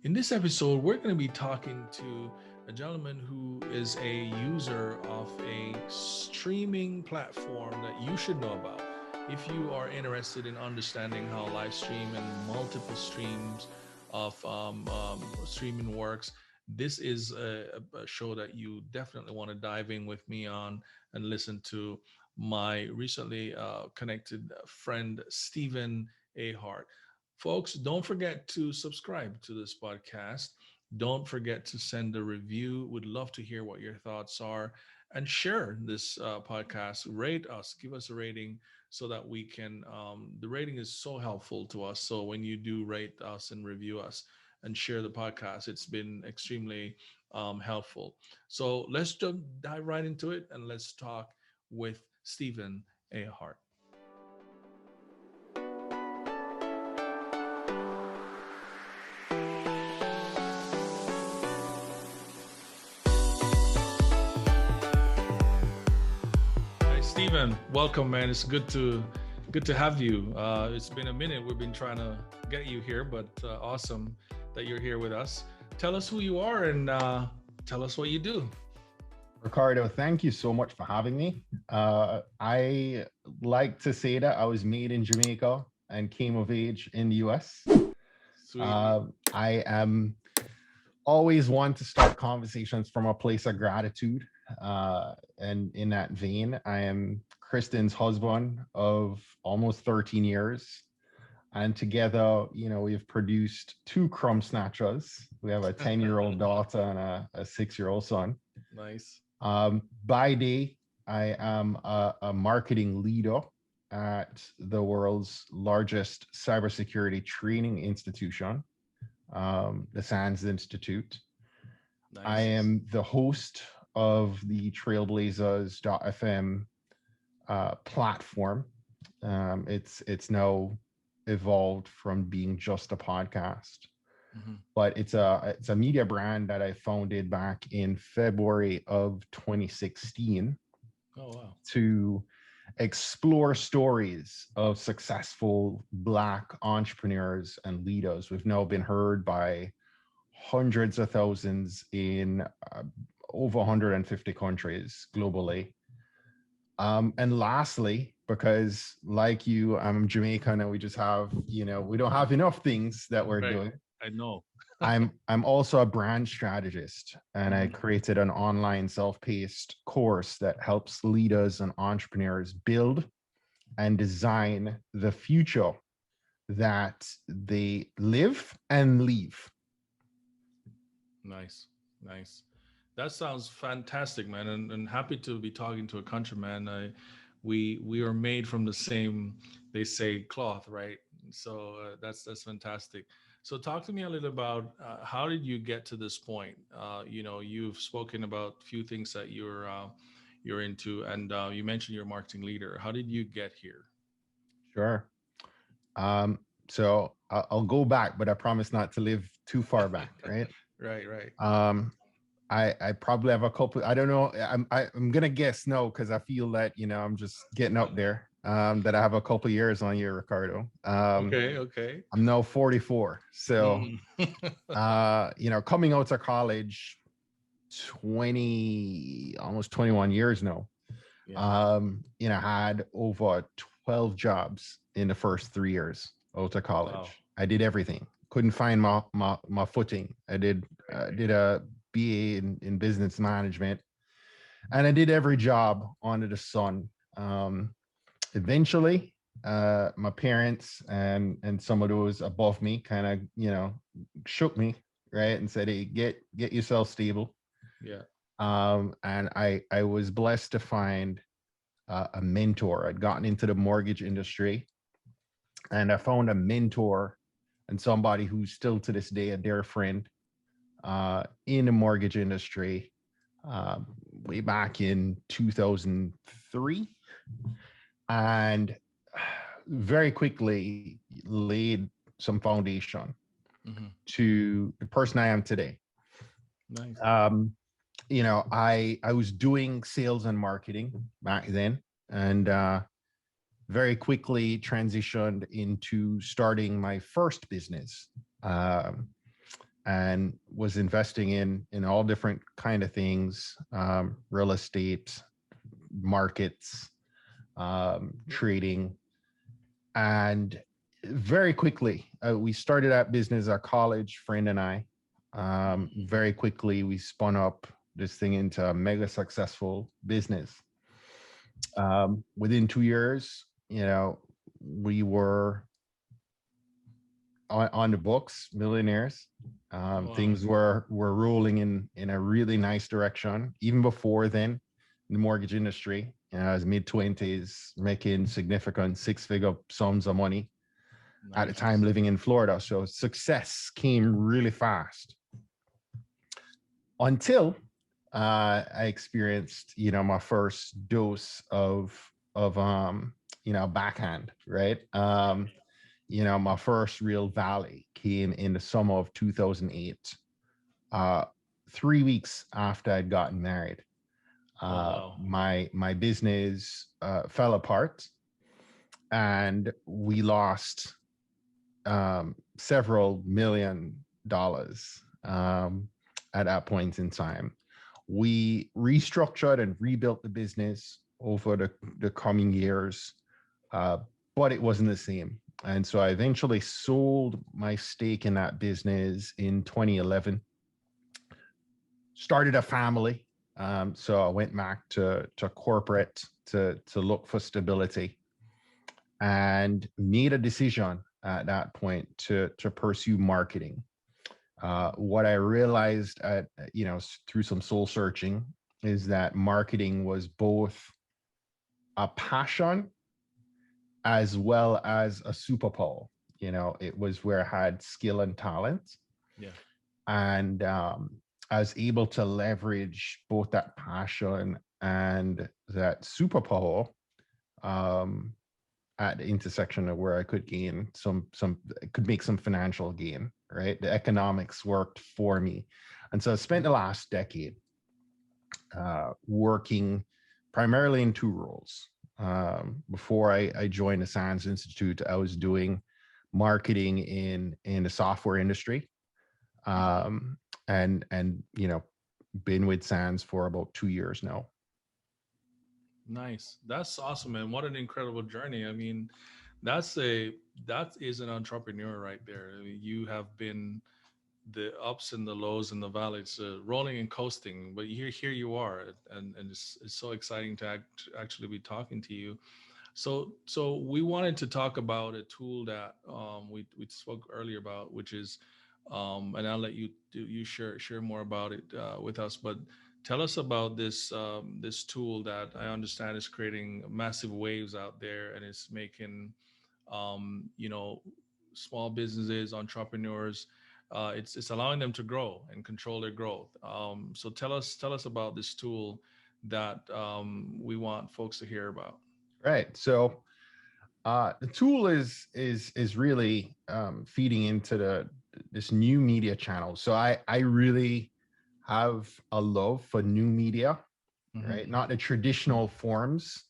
In this episode, we're going to be talking to a gentleman who is a user of a streaming platform that you should know about. If you are interested in understanding how live stream and multiple streams of streaming works, this is a show that you definitely want to dive in with me on and listen to my recently connected friend, Stephen Hart. Folks, don't forget to subscribe to this podcast. Don't forget to send a review. Would love to hear what your thoughts are and share this podcast. Rate us, give us a rating so that we can. The rating is so helpful to us. So when you do rate us and review us and share the podcast, it's been extremely helpful. So let's jump, dive right into it and let's talk with Stephen A. Hart. Hi, Stephen. Welcome, man. It's good to have you. It's been a minute. We've been trying to get you here, but awesome that you're here with us. Tell us who you are and tell us what you do. Ricardo, thank you so much for having me. I like to say that I was made in Jamaica and came of age in the US. Sweet. I am always one to start conversations from a place of gratitude. And in that vein, I am Kristen's husband of almost 13 years. And together, we've produced two crumb snatchers. We have a 10-year-old daughter and a 6-year-old son. Nice. By day, I am a marketing leader at the world's largest cybersecurity training institution, the SANS Institute. I Nice. am the host of the Trailblazers.fm platform. It's now evolved from being just a podcast, but it's a media brand that I founded back in February of 2016 Oh, wow. to explore stories of successful Black entrepreneurs and leaders. We've now been heard by hundreds of thousands in over 150 countries globally. And lastly, because like you, I'm Jamaican and we just have, we don't have enough things that we're Right. doing. I know. I'm also a brand strategist, and I created an online self-paced course that helps leaders and entrepreneurs build and design the future that they live and leave. Nice. Nice. That sounds fantastic, man. And happy to be talking to a countryman. We are made from the same, they say, cloth, right? So that's fantastic. So talk to me a little about how did you get to this point? You've spoken about a few things that you're into, and you mentioned you're a marketing leader. How did you get here? Sure. So I'll go back, but I promise not to live too far back, right? Right, right. Um, I probably have a couple. I don't know. I'm gonna guess no because I feel that I'm just getting up there. That I have a couple years on you, Ricardo. Okay, okay. I'm now 44, so Mm. coming out of college, 20 almost 21 years now. Yeah. Had over 12 jobs in the first 3 years out of college. Wow. I did everything. Couldn't find my footing. I did a BA in business management, and I did every job under the sun. Eventually, my parents and some of those above me kind of shook me, right, and said, "Hey, get yourself stable." Yeah. And I was blessed to find a mentor. I'd gotten into the mortgage industry, and I found a mentor and somebody who's still to this day a dear friend in the mortgage industry uh, way back in 2003, and very quickly laid some foundation Hmm. to the person I am today. Nice. I was doing sales and marketing back then, and very quickly transitioned into starting my first business. Um, and was investing in all different kind of things, real estate, markets, trading. And very quickly, we started that business, our college friend and I. Very quickly, we spun up this thing into a mega successful business. Within 2 years, we were on the books, millionaires. Wow. Things were rolling in a really nice direction. Even before then, in the mortgage industry, I was mid-20s, making significant six-figure sums of money at the time, Nice. living in Florida. So success came really fast until I experienced, my first dose of backhand, right? My first real valley came in the summer of 2008, 3 weeks after I'd gotten married. Oh, wow. My business fell apart, and we lost several $1 million at that point in time. We restructured and rebuilt the business over the coming years, uh, but it wasn't the same. And so I eventually sold my stake in that business in 2011, started a family. So I went back to corporate to look for stability, and made a decision at that point to pursue marketing. What I realized through some soul searching is that marketing was both a passion as well as a superpower. It was where I had skill and talent, Yeah. and I was able to leverage both that passion and that superpower um, at the intersection of where I could gain could make some financial gain, right? The economics worked for me. And so I spent the last decade working primarily in two roles. Before I joined the Science Institute, I was doing marketing in the software industry, and been with Sans for about 2 years now. Nice. That's awesome, man. What an incredible journey. I mean, that's a that is an entrepreneur right there. I mean, you have been the ups and the lows and the valleys, rolling and coasting, but here you are, and it's so exciting to actually be talking to you. So we wanted to talk about a tool that we spoke earlier about, which is, and I'll let you share more about it with us. But tell us about this tool that I understand is creating massive waves out there, and it's making you know small businesses, entrepreneurs. It's allowing them to grow and control their growth. So tell us about this tool that we want folks to hear about. Right. So the tool is really feeding into this new media channel. So I really have a love for new media, Hmm. right? Not the traditional forms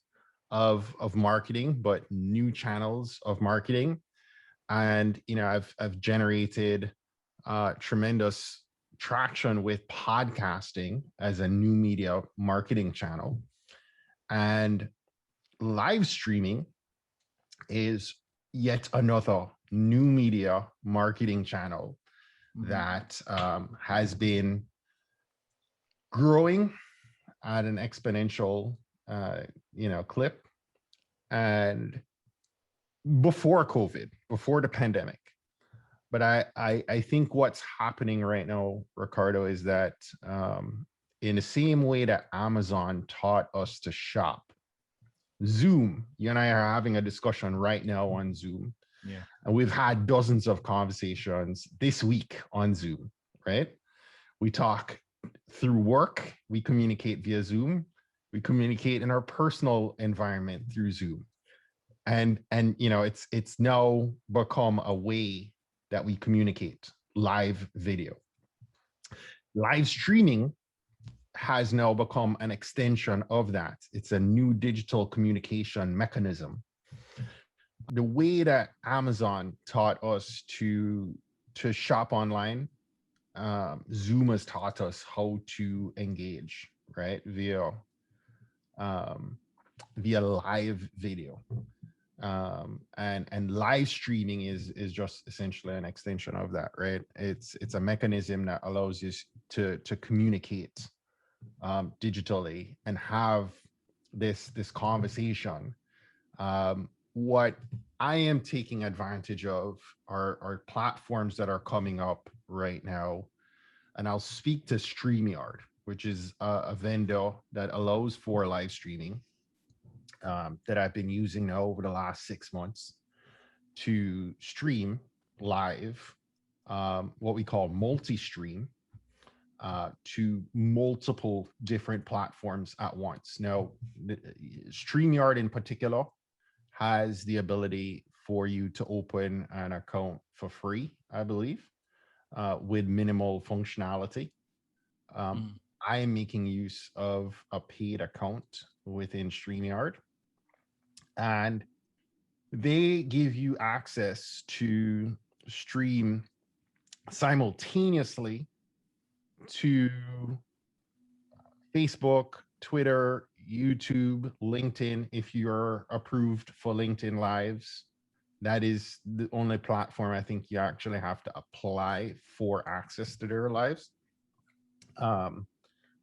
of marketing, but new channels of marketing. And I've generated tremendous traction with podcasting as a new media marketing channel, and live streaming is yet another new media marketing channel Hmm. that has been growing at an exponential, clip. And before COVID, before the pandemic. But I think what's happening right now, Ricardo, is that in the same way that Amazon taught us to shop, Zoom, you and I are having a discussion right now on Zoom, Yeah. and we've had dozens of conversations this week on Zoom, right? We talk through work, we communicate via Zoom, we communicate in our personal environment through Zoom. And it's now become a way that we communicate, live video. Live streaming has now become an extension of that. It's a new digital communication mechanism. The way that Amazon taught us to shop online, Zoom has taught us how to engage, right? Um, via live video. And live streaming is just essentially an extension of that, right? It's a mechanism that allows you to communicate digitally and have this conversation. What I am taking advantage of are platforms that are coming up right now, and I'll speak to StreamYard, which is a vendor that allows for live streaming, that I've been using now over the last 6 months to stream live, what we call multi-stream, to multiple different platforms at once. Now, StreamYard in particular has the ability for you to open an account for free, I believe, with minimal functionality. Um, Mm. I am making use of a paid account within StreamYard, and they give you access to stream simultaneously to Facebook, Twitter, YouTube, LinkedIn. If you're approved for LinkedIn Lives, that is the only platform I think you actually have to apply for access to their lives. Um,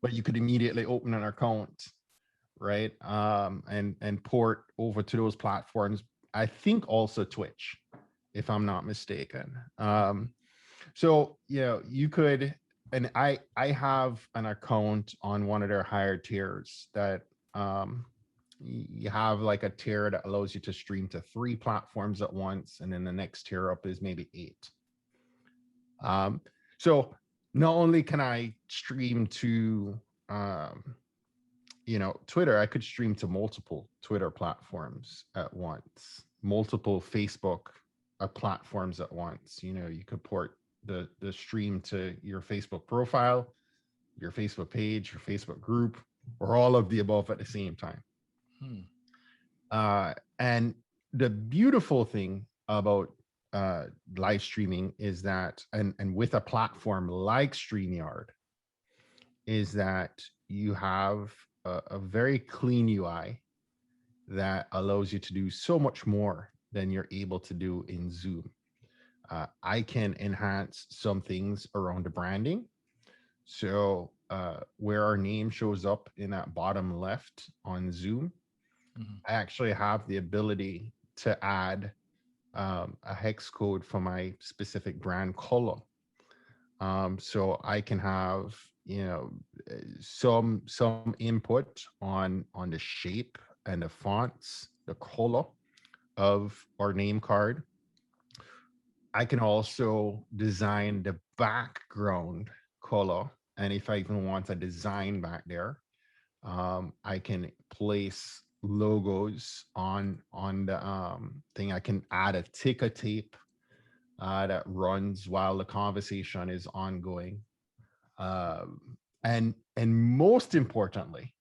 but you could immediately open an account, right? And port over to those platforms. I think also Twitch, if I'm not mistaken. So you could, and I have an account on one of their higher tiers that you have like a tier that allows you to stream to 3 platforms at once, and then the next tier up is maybe 8. So not only can I stream to Twitter, I could stream to multiple Twitter platforms at once, multiple Facebook platforms at once. You could port the stream to your Facebook profile, your Facebook page, your Facebook group, or all of the above at the same time. Mm. And the beautiful thing about live streaming is that, and with a platform like StreamYard, is that you have a very clean UI that allows you to do so much more than you're able to do in Zoom. I can enhance some things around the branding. So where our name shows up in that bottom left on Zoom, Mhm. I actually have the ability to add a hex code for my specific brand color. So I can have some input on the shape and the fonts, the color of our name card. I can also design the background color, and if I even want a design back there, I can place logos on the thing. I can add a ticker tape that runs while the conversation is ongoing. And most importantly,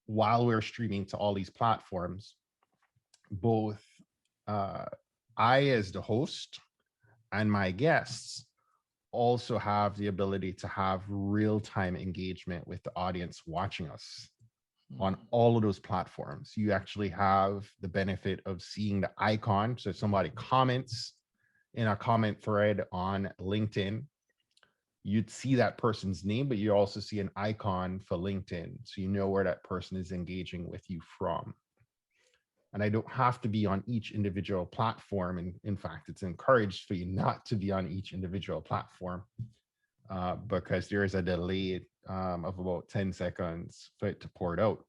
while we're streaming to all these platforms, both uh, I as the host and my guests also have the ability to have real-time engagement with the audience watching us on Mm. all of those platforms. You actually have the benefit of seeing the icon. So if somebody comments in a comment thread on LinkedIn, you'd see that person's name, but you also see an icon for LinkedIn. So you know where that person is engaging with you from. And I don't have to be on each individual platform. And in fact, it's encouraged for you not to be on each individual platform, because there is a delay of about 10 seconds for it to pour it out.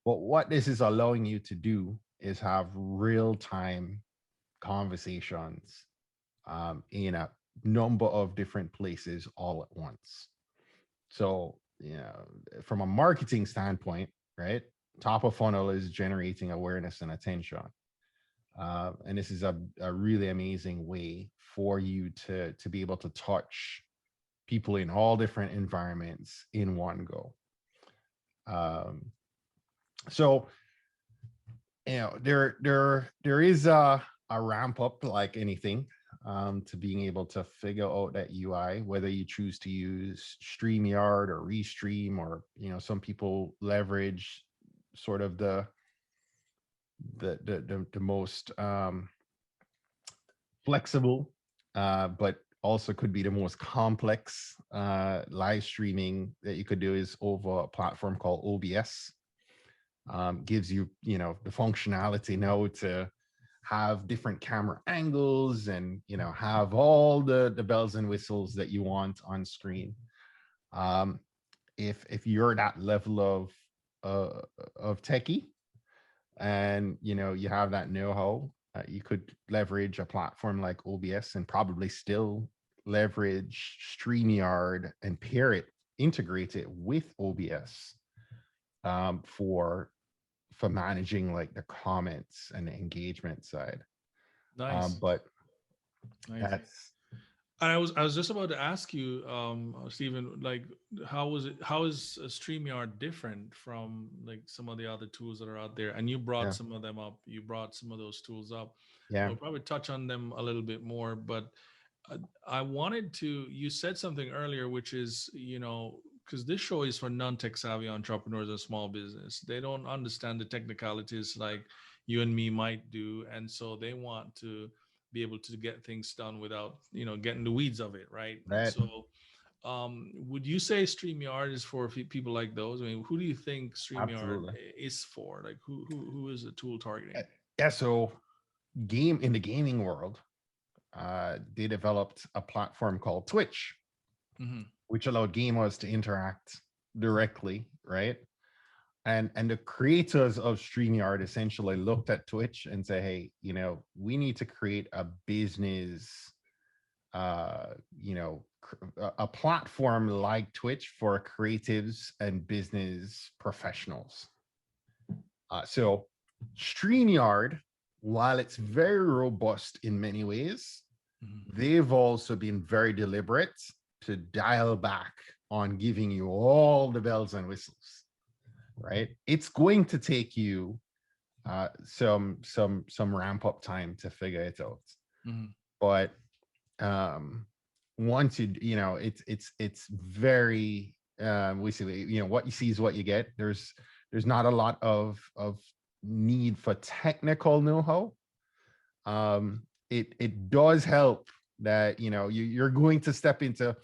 But what this is allowing you to do is have real time conversations in a number of different places all at once. So, from a marketing standpoint, right? Top of funnel is generating awareness and attention. And this is a really amazing way for you to be able to touch people in all different environments in one go. Um, so, there is a ramp up like anything. to being able to figure out that UI, whether you choose to use StreamYard or Restream, or some people leverage sort of the most flexible, but also could be the most complex live streaming that you could do is over a platform called OBS. Gives you, the functionality now to have different camera angles and, have all the bells and whistles that you want on screen. If you're that level of techie, and you have that know-how, you could leverage a platform like OBS and probably still leverage StreamYard and integrate it with OBS for managing like the comments and the engagement side. Nice. But Nice. that's And I was just about to ask you, Stephen, like, how is StreamYard different from like some of the other tools that are out there? And you brought yeah, some of them up. You brought some of those tools up. yeah, We'll probably touch on them a little bit more, but I wanted to. You said something earlier, which is, because this show is for non-tech savvy entrepreneurs and small business. They don't understand the technicalities like you and me might do, and so they want to be able to get things done without getting the weeds of it, right? And right, so would you say StreamYard is for people like those? I mean, who do you think StreamYard absolutely. is for? Like, who is the tool Uh, targeting? Yeah, so game in the gaming world, they developed a platform called Twitch, Hmm. which allowed gamers to interact directly, right? And the creators of StreamYard essentially looked at Twitch and say, hey, we need to create a business, a platform like Twitch for creatives and business professionals. So StreamYard, while it's very robust in many ways, Hmm. they've also been very deliberate to dial back on giving you all the bells and whistles, right? It's going to take you some ramp up time to figure it out, Hmm. but once it's very we see, what you see is what you get. There's not a lot of need for technical know-how. It does help that you're going to step into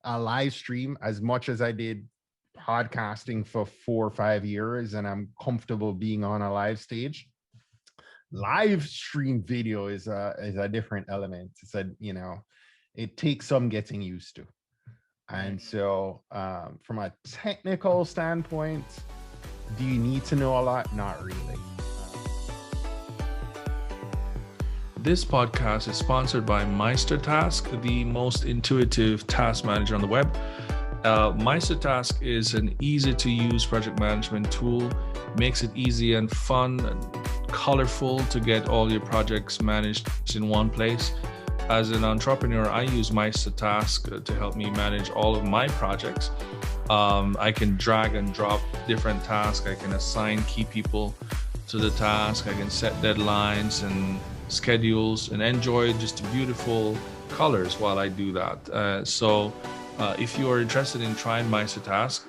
a live stream. As much as I did podcasting for 4 or 5 years and I'm comfortable being on a live stage, live stream video is a different element. It takes some getting used to. Right. And so from a technical standpoint, do you need to know a lot? Not really. This podcast is sponsored by MeisterTask, the most intuitive task manager on the web. MeisterTask is an easy-to-use project management tool. Makes it easy and fun and colorful to get all your projects managed in one place. As an entrepreneur, I use MeisterTask to help me manage all of my projects. I can drag and drop different tasks. I can assign key people to the task. I can set deadlines and schedules and enjoy just beautiful colors while I do that. So if you are interested in trying MeisterTask,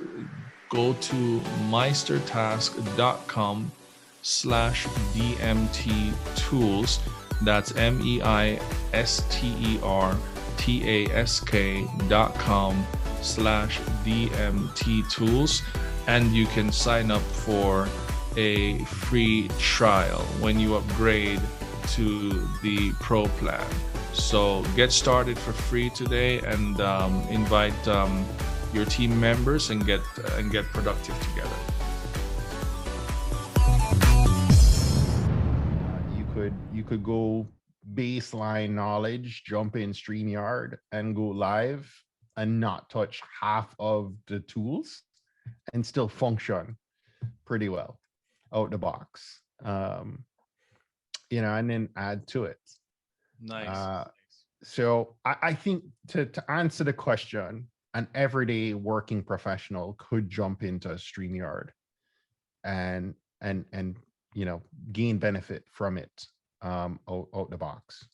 go to meistertask.com/DMT tools. That's meistertask.com/DMT tools. And you can sign up for a free trial when you upgrade to the pro plan. So get started for free today and invite your team members and get productive together. You could go baseline knowledge, jump in StreamYard and go live and not touch half of the tools and still function pretty well out the box. And then add to it. Nice. So I think to answer the question, an everyday working professional could jump into StreamYard and gain benefit from it out the box.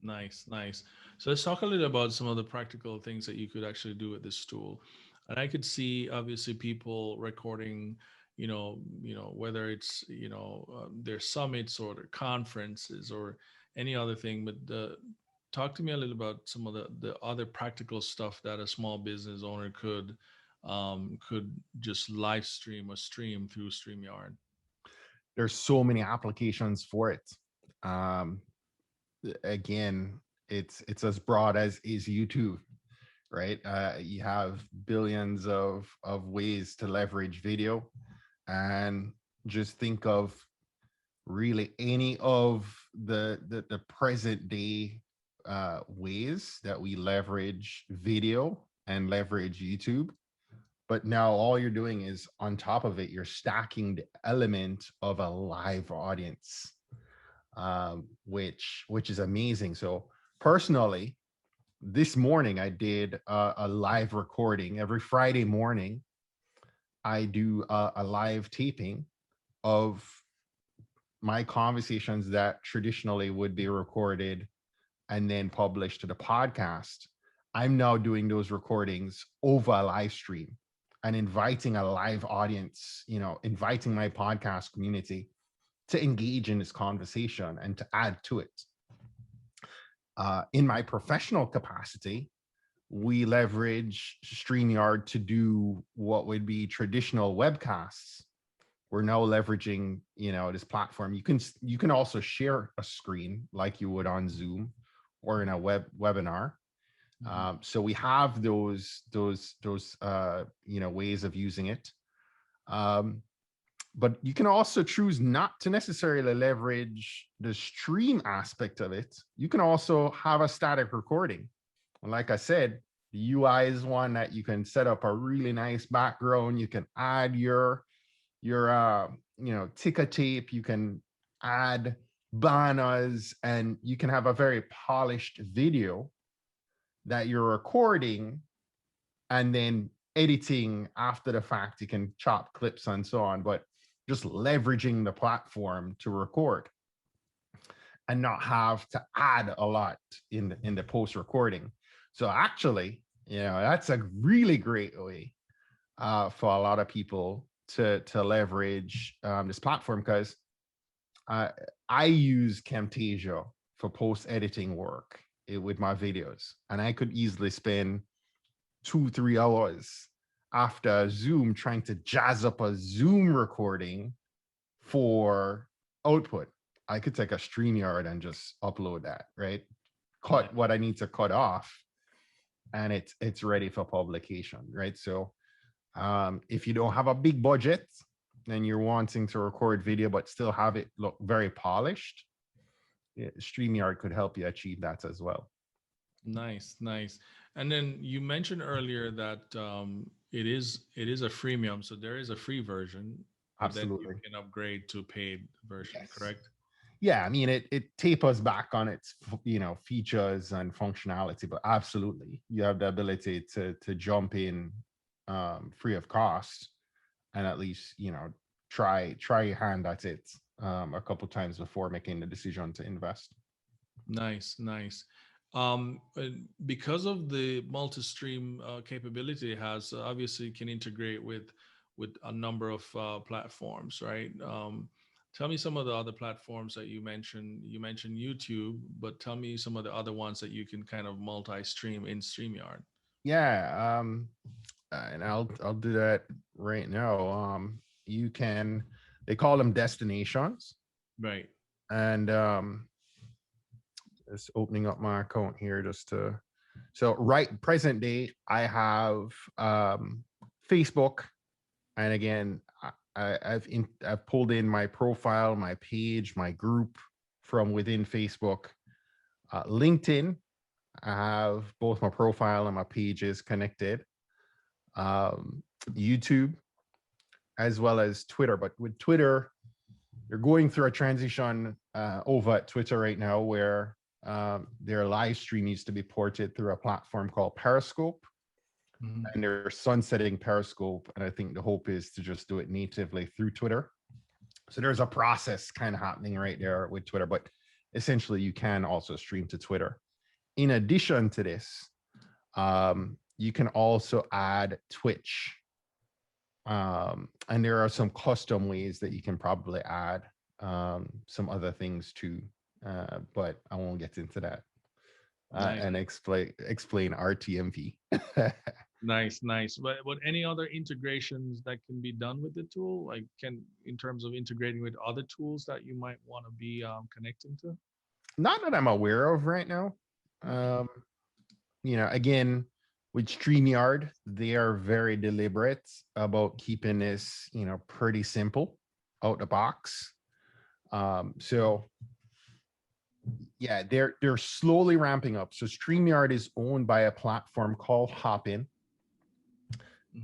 Nice, nice. So let's talk a little about some of the practical things that you could actually do with this tool. And I could see obviously people recording, whether it's their summits or their conferences or any other thing. But talk to me a little about some of the other practical stuff that a small business owner could just live stream or stream through StreamYard. There's so many applications for it. Um, Again, it's as broad as is YouTube, right? You have billions of ways to leverage video, and just think of really any of the present day ways that we leverage video and leverage YouTube. But now all you're doing is on top of it, you're stacking the element of a live audience, which is amazing. So personally, this morning I did a live recording. Every Friday morning, I do a live taping of my conversations that traditionally would be recorded and then published to the podcast. I'm now doing those recordings over a live stream and inviting a live audience, inviting my podcast community to engage in this conversation and to add to it. In my professional capacity, we leverage StreamYard to do what would be traditional webcasts. We're now leveraging, this platform. You can also share a screen like you would on Zoom or in a webinar. So we have those ways of using it. But you can also choose not to necessarily leverage the stream aspect of it. You can also have a static recording. And like I said, the UI is one that you can set up a really nice background. You can add your ticker tape. You can add banners, and you can have a very polished video that you're recording and then editing after the fact. You can chop clips and so on, but just leveraging the platform to record and not have to add a lot in the post recording. So actually, that's a really great way for a lot of people to leverage this platform, because I use Camtasia for post editing work with my videos, and I could easily spend 2-3 hours after Zoom trying to jazz up a Zoom recording for output. I could take a StreamYard and just upload that, right? Cut what I need to cut off, and it's ready for publication, right? So if you don't have a big budget and you're wanting to record video but still have it look very polished, StreamYard could help you achieve that as well. Nice, nice. And then you mentioned earlier that it is a freemium, so there is a free version, but then you Absolutely. can upgrade to paid version, Yes. correct? Yeah, I mean, it tapers back on its features and functionality, but absolutely, you have the ability to jump in free of cost, and at least try your hand at it a couple times before making the decision to invest. Nice, nice. Because of the multi-stream capability it has, obviously can integrate with a number of platforms, right? Tell me some of the other platforms that you mentioned. You mentioned YouTube, but tell me some of the other ones that you can kind of multi-stream in StreamYard. Yeah, and I'll do that right now. You can, they call them destinations, Right. and just opening up my account here just to. So right present day, I have Facebook, and again, I've pulled in my profile, my page, my group from within Facebook. LinkedIn, I have both my profile and my pages connected. YouTube, as well as Twitter. But with Twitter, you're going through a transition over at Twitter right now, where their live stream needs to be ported through a platform called Periscope, Mhm. and they're sunsetting Periscope. And I think the hope is to just do it natively through Twitter. So there's a process kind of happening right there with Twitter. But essentially you can also stream to Twitter. In addition to this, you can also add Twitch. And there are some custom ways that you can probably add some other things too. But I won't get into that Nice. and explain RTMP. Nice, nice. But any other integrations that can be done with the tool, like can in terms of integrating with other tools that you might want to be connecting to? Not that I'm aware of right now. Um, again, with StreamYard, they are very deliberate about keeping this, pretty simple out the box. So yeah, they're slowly ramping up. So StreamYard is owned by a platform called Hopin,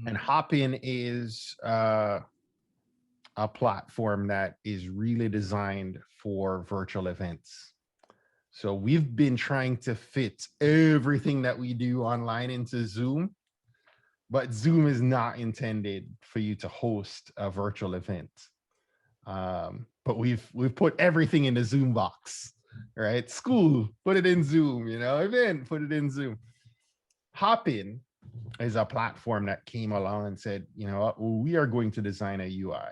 and Hmm. Hopin is a platform that is really designed for virtual events. So we've been trying to fit everything that we do online into Zoom, but Zoom is not intended for you to host a virtual event. But we've put everything in the Zoom box, right? School, put it in Zoom, event, put it in Zoom. Hopin is a platform that came along and said, we are going to design a UI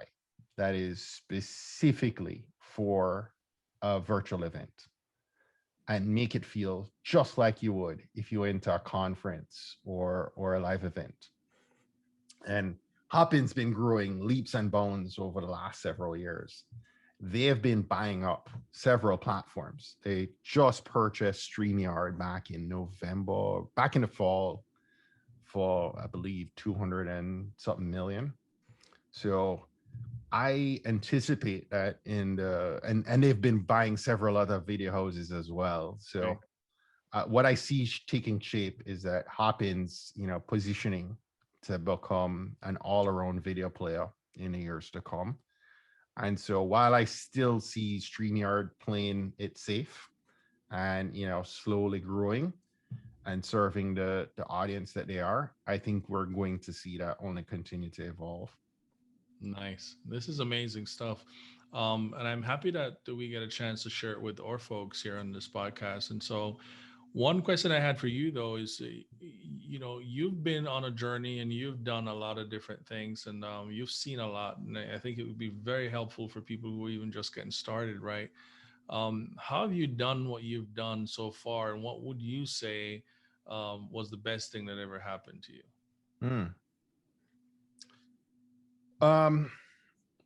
that is specifically for a virtual event and make it feel just like you would if you went to a conference or a live event. And Hopin's been growing leaps and bounds over the last several years. They have been buying up several platforms. They just purchased StreamYard back in the fall, for I believe 200 and something million. So I anticipate that and they've been buying several other video houses as well. Right. So what I see taking shape is that Hopin's, positioning to become an all-around video player in the years to come. And so while I still see StreamYard playing it safe and slowly growing and serving the audience that they are, I think we're going to see that only continue to evolve. Nice. This is amazing stuff. And I'm happy that we get a chance to share it with our folks here on this podcast. And so, one question I had for you though is, you've been on a journey and you've done a lot of different things, and you've seen a lot. And I think it would be very helpful for people who are even just getting started, right? How have you done what you've done so far, and what would you say was the best thing that ever happened to you? Hmm. Um,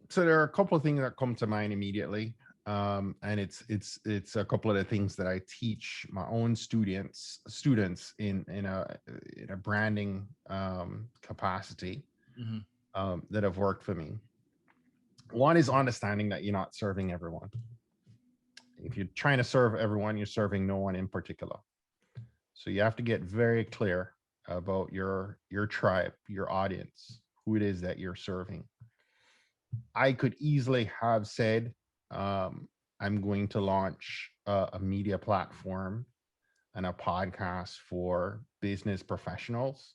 so there are a couple of things that come to mind immediately. And it's a couple of the things that I teach my own students in a branding capacity Hmm. that have worked for me. One is understanding that you're not serving everyone. If you're trying to serve everyone, you're serving no one in particular. So you have to get very clear about your tribe, your audience, who it is that you're serving. I could easily have said, I'm going to launch a media platform and a podcast for business professionals,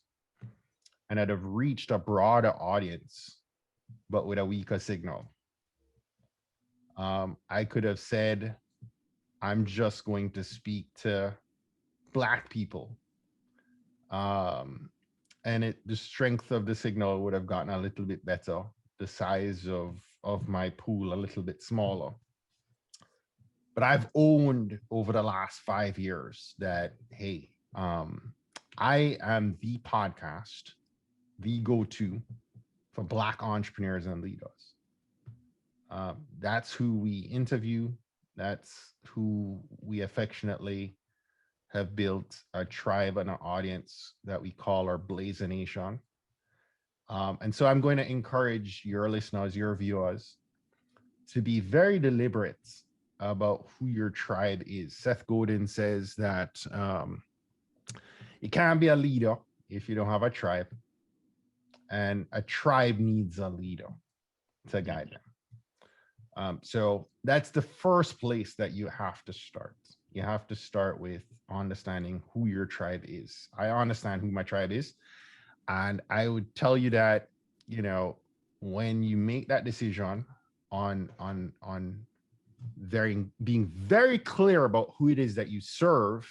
and I'd have reached a broader audience, but with a weaker signal. I could have said, I'm just going to speak to Black people. Um, and the strength of the signal would have gotten a little bit better, the size of my pool a little bit smaller. But I've owned over the last 5 years that, hey, I am the podcast, the go-to for Black entrepreneurs and leaders. That's who we interview. That's who we affectionately have built a tribe and an audience that we call our Blazer Nation. And so I'm going to encourage your listeners, your viewers, to be very deliberate about who your tribe is. Seth Godin says that you can't be a leader if you don't have a tribe, and a tribe needs a leader to guide them. So that's the first place that you have to start. You have to start with understanding who your tribe is. I understand who my tribe is, and I would tell you that, when you make that decision on being very clear about who it is that you serve,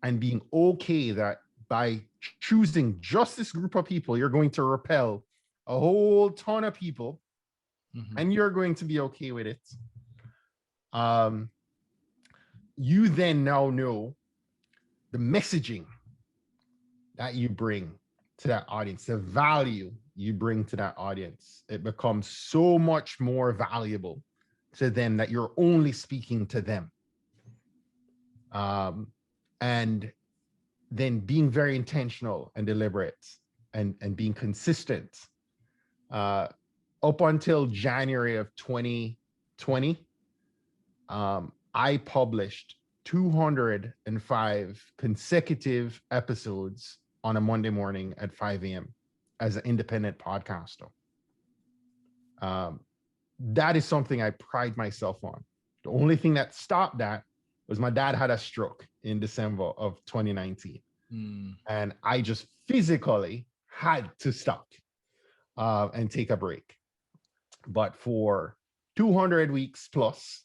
and being okay that by choosing just this group of people, you're going to repel a whole ton of people, and you're going to be okay with it. You then now know the messaging that you bring to that audience, the value you bring to that audience. It becomes so much more valuable to them that you're only speaking to them. And then being very intentional and deliberate, and being consistent. Up until January of 2020, I published 205 consecutive episodes on a Monday morning at 5 a.m. as an independent podcaster. That is something I pride myself on. The only thing that stopped that was my dad had a stroke in December of 2019. And I just physically had to stop and take a break. But for 200 weeks plus,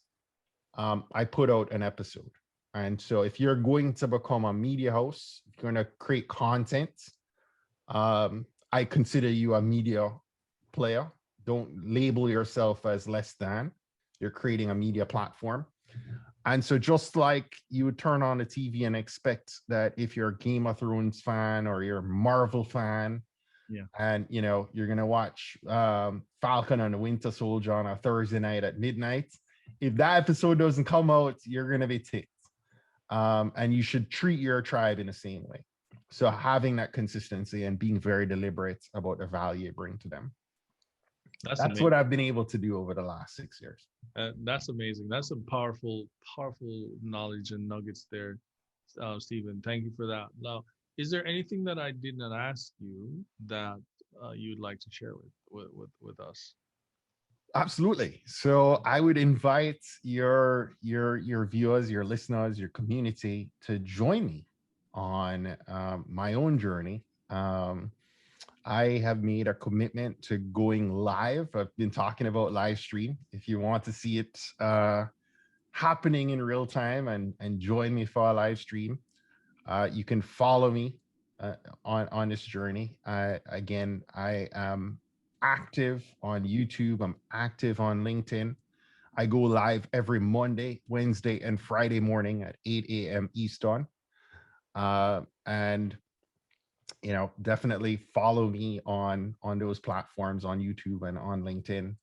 I put out an episode. And so if you're going to become a media house, if you're going to create content, I consider you a media player. Don't label yourself as less than. You're creating a media platform. And so just like you would turn on the TV and expect that if you're a Game of Thrones fan or you're a Marvel fan, and you're going to watch Falcon and the Winter Soldier on a Thursday night at midnight, if that episode doesn't come out, you're going to be ticked. And you should treat your tribe in the same way. So having that consistency and being very deliberate about the value you bring to them. That's what I've been able to do over the last 6 years. That's amazing. That's some powerful knowledge and nuggets there, Stephen. Thank you for that. Now, is there anything that I did not ask you that you'd like to share with us? Absolutely. So I would invite your viewers, your listeners, your community to join me on my own journey. I have made a commitment to going live. I've been talking about live stream. If you want to see it happening in real time and join me for a live stream, you can follow me on this journey. Again, I am active on YouTube. I'm active on LinkedIn. I go live every Monday, Wednesday, and Friday morning at 8 a.m. Eastern. And definitely follow me on those platforms, on YouTube and on LinkedIn.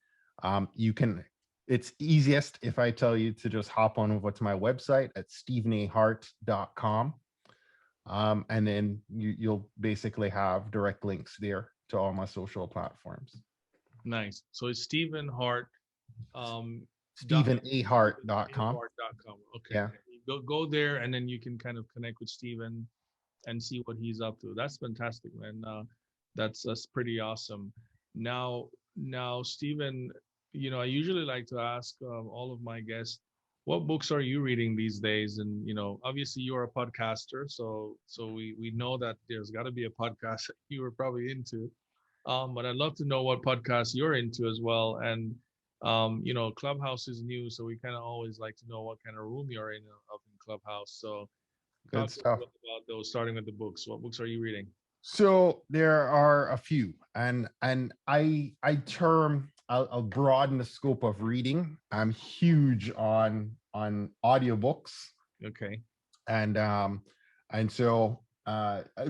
It's easiest if I tell you to just hop on over to my website at stephenahart.com. And then you'll basically have direct links there to all my social platforms. Nice. So it's Stephen Hart. StephenAhart.com. Okay. Yeah. Go there, and then you can kind of connect with Stephen and see what he's up to. That's fantastic, man. That's pretty awesome. Now, Stephen, I usually like to ask all of my guests, what books are you reading these days? And obviously you're a podcaster, so we know that there's got to be a podcast that you were probably into. But I'd love to know what podcasts you're into as well. And Clubhouse is new, so we kind of always like to know what kind of room you're in up in Clubhouse. So talk to us about those, starting with the books. What books are you reading? So there are a few, and I'll broaden the scope of reading. I'm huge on audiobooks. Okay. And so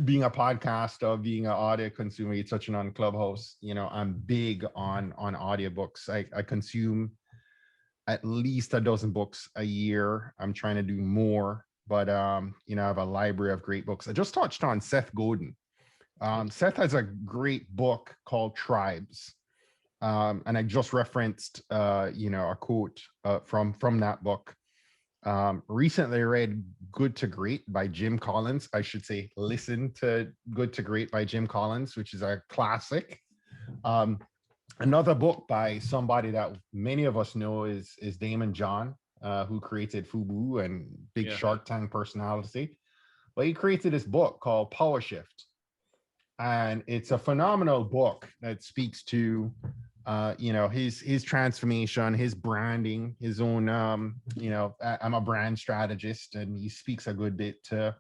being a podcaster, being an audio consumer, you're touching on Clubhouse, I'm big on audiobooks. I consume at least a dozen books a year. I'm trying to do more, but I have a library of great books. I just touched on Seth Godin. Seth has a great book called Tribes. And I just referenced, a quote from that book. Recently read Good to Great by Jim Collins. I should say, listen to Good to Great by Jim Collins, which is a classic. Another book by somebody that many of us know is Damon John, who created FUBU and big Shark Tank personality. But he created this book called Power Shift. And it's a phenomenal book that speaks to his transformation, his branding, his own, I'm a brand strategist, and he speaks a good bit to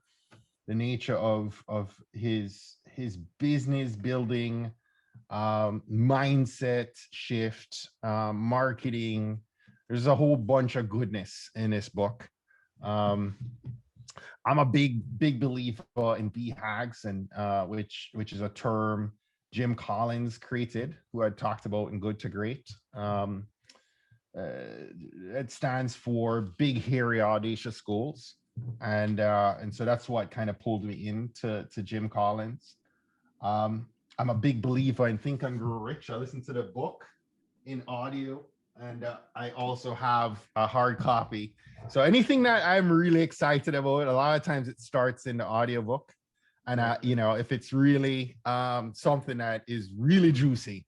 the nature of his business building, mindset shift, marketing. There's a whole bunch of goodness in this book. um, I'm a big believer in BHAGs, and which is a term Jim Collins created, who I talked about in Good to Great. It stands for big, hairy, audacious goals, and so that's what kind of pulled me into Jim Collins. I'm a big believer in Think and Grow Rich. I listened to the book in audio, and I also have a hard copy. So anything that I'm really excited about, a lot of times it starts in the audiobook. And if it's really something that is really juicy,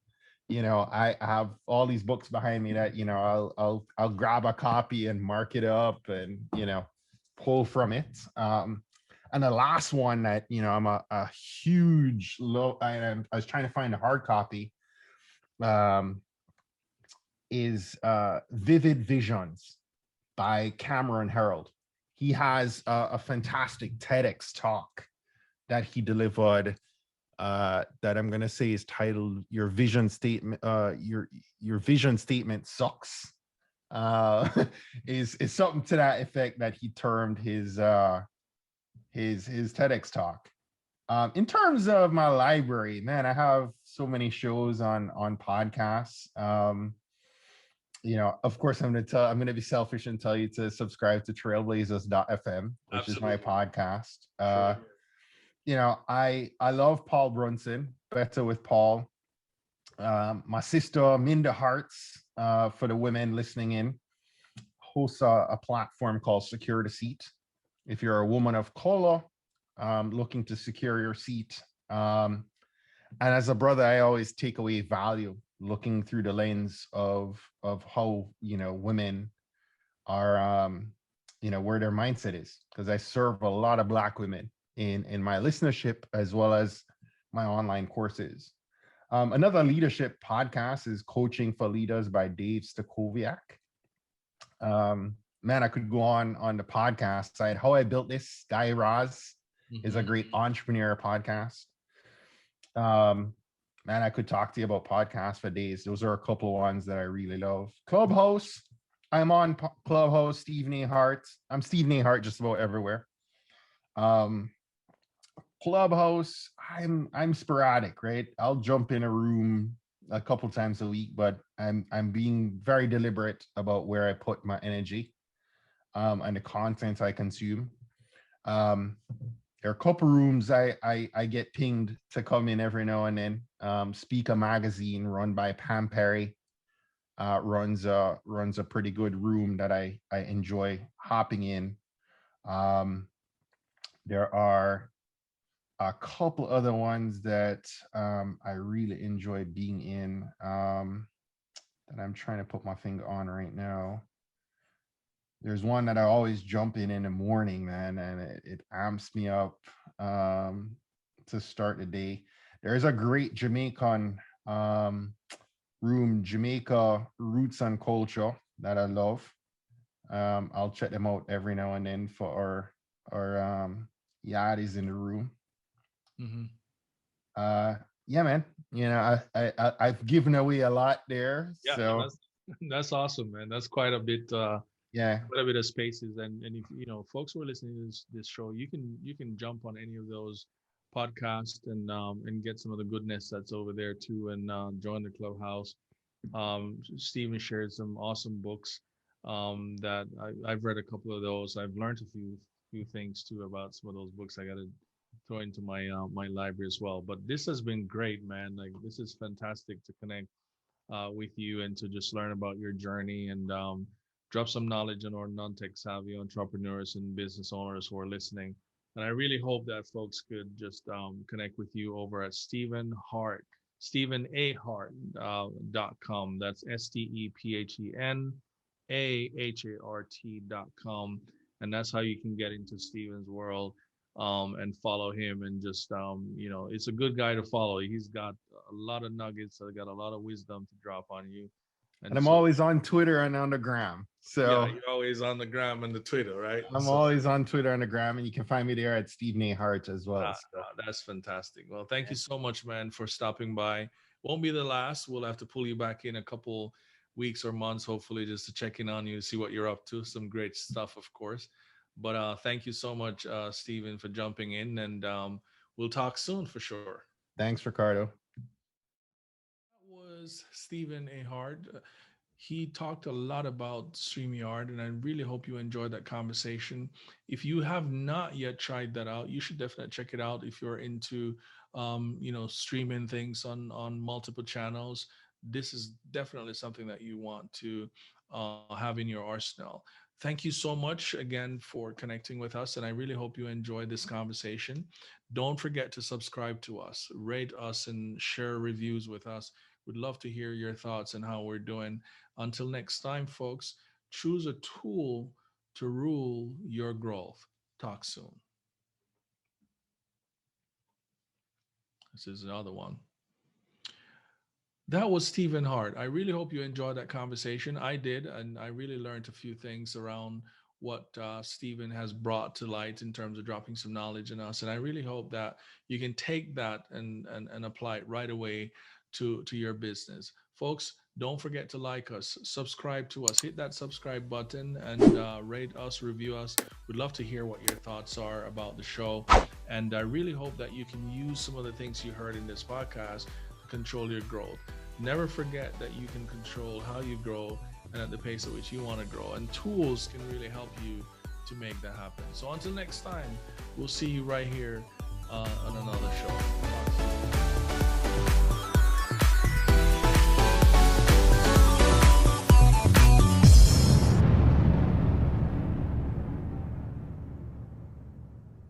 I have all these books behind me that I'll grab a copy and mark it up and pull from it. And the last one that I'm a huge low. I was trying to find a hard copy. Is Vivid Visions by Cameron Herold. He has a fantastic TEDx talk that he delivered that I'm going to say is titled "Your Vision Statement." Your vision statement sucks. Is something to that effect that he termed his TEDx talk. In terms of my library, man, I have so many shows on podcasts. Of course, I'm going to be selfish and tell you to subscribe to trailblazers.fm, which is my podcast. I love Paul Brunson, Better with Paul. My sister, Minda Harts, for the women listening in, hosts a platform called Secure the Seat. If you're a woman of color looking to secure your seat. And as a brother, I always take away value looking through the lens of how women are where their mindset is, because I serve a lot of Black women in my listenership as well as my online courses. Another leadership podcast is Coaching for Leaders by Dave Stakoviak. Man, I could go on the podcast side. How I Built This, Guy Raz is a great entrepreneur podcast. Man, I could talk to you about podcasts for days. Those are a couple of ones that I really love. Clubhouse. I'm on Clubhouse, Stephen Hart. I'm Stephen Hart just about everywhere. Clubhouse, I'm sporadic, right? I'll jump in a room a couple times a week, but I'm being very deliberate about where I put my energy and the content I consume. There are a couple rooms I get pinged to come in every now and then. Speaker Magazine, run by Pam Perry, runs a pretty good room that I enjoy hopping in. There are a couple other ones that I really enjoy being in that I'm trying to put my finger on right now. There's one that I always jump in the morning, man, and it amps me up to start the day. There's a great Jamaican room, Jamaica Roots and Culture, that I love. I'll check them out every now and then for our yardis in the room. Yeah, man. I've given away a lot there. Yeah, so that's awesome, man. That's quite a bit. Quite a bit of spaces, and if folks who are listening to this show, you can jump on any of those podcasts and get some of the goodness that's over there too, and join the clubhouse. Stephen shared some awesome books that I've read a couple of those. I've learned a few things too about some of those books. I got to throw into my my library as well. But this has been great, man. Like, this is fantastic to connect with you and to just learn about your journey and drop some knowledge on our non-tech savvy entrepreneurs and business owners who are listening. And I really hope that folks could just connect with you over at Stephen Hart, StephenAhart.com. That's StephenAhart.com. And that's how you can get into Stephen's world. and follow him, and just it's a good guy to follow. He's got a lot of nuggets, got a lot of wisdom to drop on you. And And I'm so always on Twitter and on the gram. yeah, So you're always on the gram and the Twitter, right? I'm So always on Twitter and the gram, and you can find me there at Stephen Hart as well. So that's fantastic. Well, thank you so much, man, for stopping by. Won't be the last. We'll have to pull you back in a couple weeks or months, hopefully, just to check in on you, see what you're up to. Some great stuff, of course. But thank you so much, Stephen, for jumping in, and we'll talk soon for sure. thanks, Ricardo. That was Stephen A. Hart. He talked a lot about StreamYard, and I really hope you enjoyed that conversation. If you have not yet tried that out, you should definitely check it out if you're into, streaming things on multiple channels. This is definitely something that you want to have in your arsenal. Thank you so much again for connecting with us, and I really hope you enjoyed this conversation. Don't forget to subscribe to us, rate us, and share reviews with us. We'd love to hear your thoughts and how we're doing. Until next time, folks, choose a tool to rule your growth. Talk soon. This is another one. That was Stephen Hart. I really hope you enjoyed that conversation. I did, and I really learned a few things around what Stephen has brought to light in terms of dropping some knowledge in us. And I really hope that you can take that and apply it right away to your business. Folks, don't forget to like us, subscribe to us, hit that subscribe button, and rate us, review us. We'd love to hear what your thoughts are about the show. And I really hope that you can use some of the things you heard in this podcast to control your growth. Never forget that you can control how you grow and at the pace at which you want to grow. And tools can really help you to make that happen. So until next time, we'll see you right here on another show.